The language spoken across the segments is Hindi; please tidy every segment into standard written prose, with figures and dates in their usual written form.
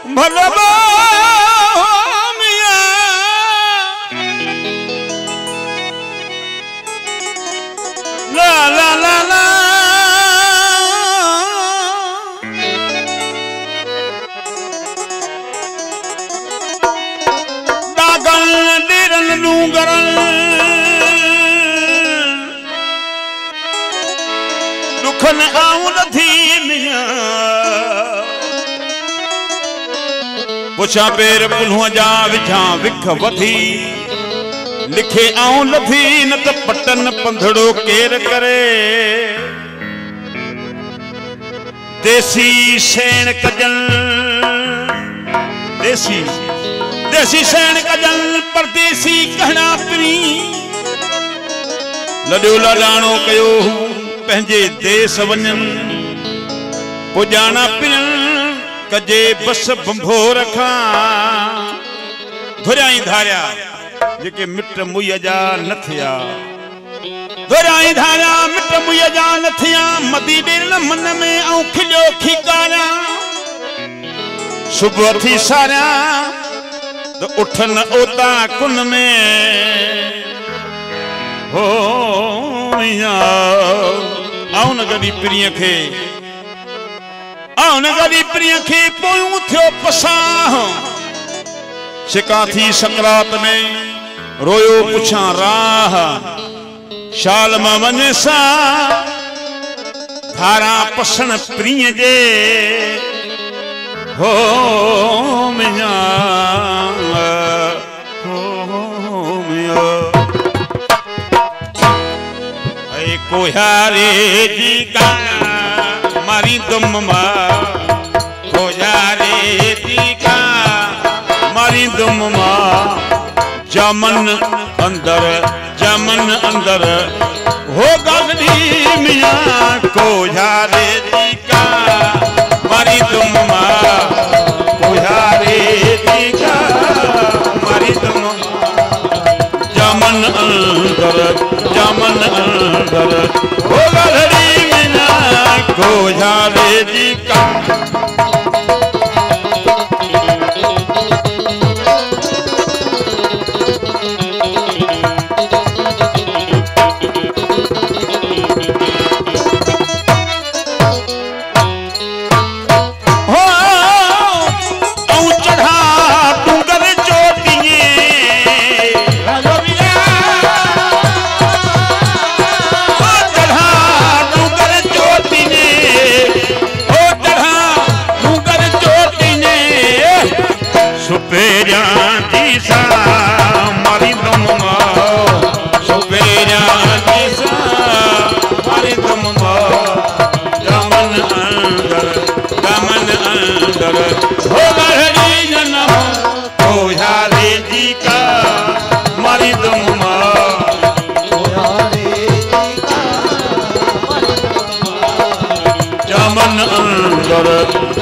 भलबा ला ला ला ला दागल डेरन डूंगरन दुखन आउं नथी मिया पुछा पेर पुल्हुआ जा विझा विख वधी लिखे आऊं लथी न त पटन पंधड़ो केर करे देसी सेण कजल देसी देसी सेण कजल परदेसी कहना परी लड्यो लाडाणो कयो पंहिंजे देश वञन पुजाना पिन कजे बस बंभो रखा धुरियाई धारिया जेके मिट मुय जा न थिया धुरियाई धारिया मिट मुय जा न थिया मदी दिल मन में ऐं खिलियो खिकारा सुबुह थी सारिया तो उठन ओता कुन में हो आउं न गडी प्रिय खे आउं न गडी प्रिय खे पोयूं थियो पसाह शिका थी सकरात में रोयो पुछा राह शाल मां वञे सा धारा पसण प्रिय जे हो मिया ऐ कोहारे जी का मारी दुम मा कोहारे जी का मारी दुम मा जामन अंदर हो गगड़ी मिया कोहारे जी का मारी दुम मा कोहारे जी का मारी दुम जामन अंदर हो गगड़ी मिया कोहारे जी का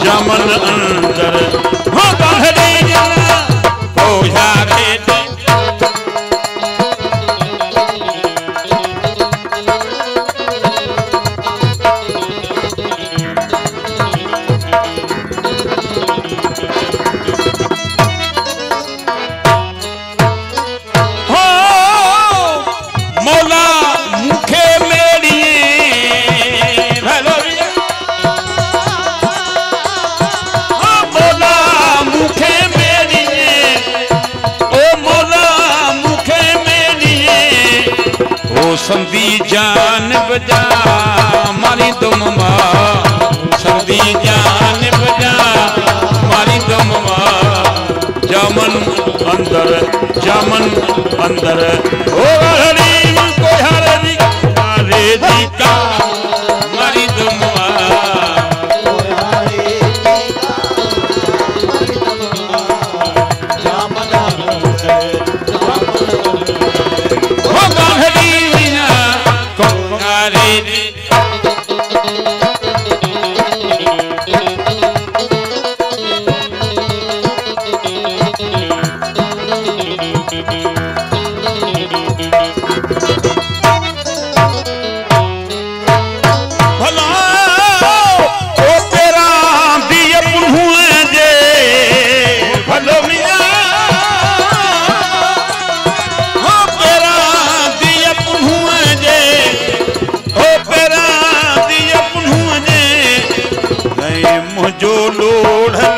जामन अंदर हो गहरी जना कोहारे हो मौला मुखे मेरी संदी जान बजा मारी तुम संदी जान बजा मारी तुम जामन अंदर ओ हरी को हरी मारे जी का मारी तुम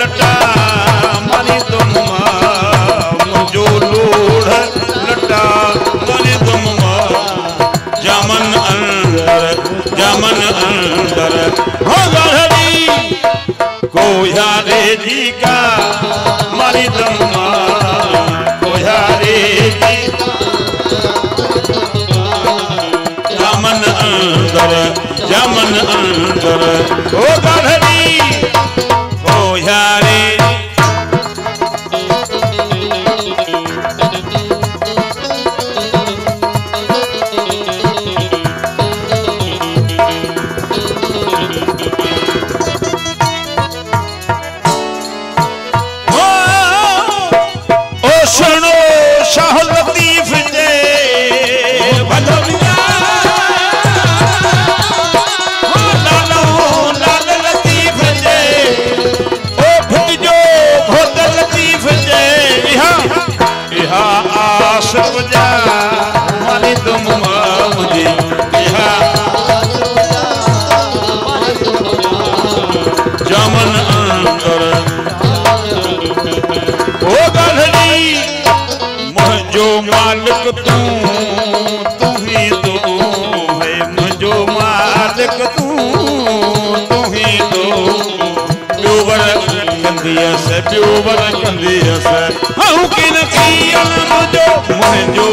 लटा मारी तुम मुझो लोढ़ लटा मारी तुम जामन अंदर हो गढ़ी को यारे जी का मारी तुम को यारे जी जामन अंदर ओ गढ़ी ओ यारे ओ सुनो शाह लतीफ जे भलविया लाल लतीफ जे ओ भुजो भोत लतीफ जे इहा आस वजा मानी तुम मुझे इहा जामन अंदर ओ गढ़ी मुझो मालिक तू ही तो है मुझो मालिक तू ही तो प्योवर कंदियस हूं किन की मुझो